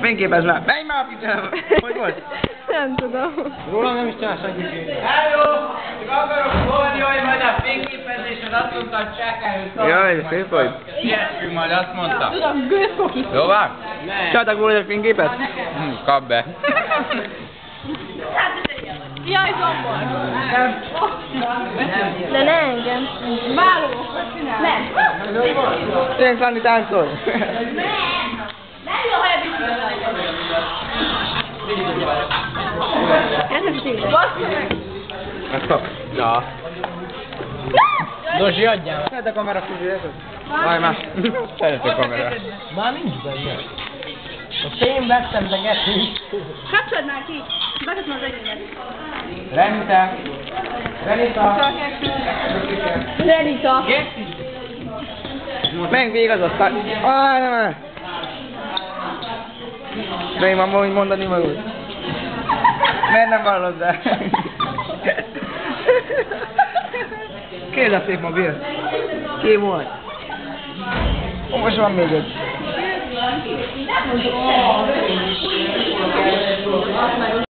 Fényképezd már! Menj már a picsába! Hogy volt? Nem tudom. Rólam nem is csinál senki fényképet. Hello! Csak akarok szólni, hogy majd a fényképezésen azt mondta, hogy csákályos. Jaj, szép vagy. Ilyesmi, majd azt mondta. Tudom, gőzkoki. Jó van? Csináltak volna egy fényképet? Kap be. Jaj, zombor. De ne engem. Váló. Nem. Tényleg Szandi táncol. Nem jó, ha ebben ez a tényleg. Ezt kap. Ja. Dozsi, adjál. Szedd a kamera közé, várj már. Szeret a kamera. Már nincs benne. Most én vettem, de Geti. Kapcsolod már ki. Bekötöm az enyémet. Renita. Renita. Renita. Menj végig az aztán. Nem. De én már valahogy mondani magad. Miért nem vallod be? Kérdez a szép mobil. Ki volt? Most van még egy.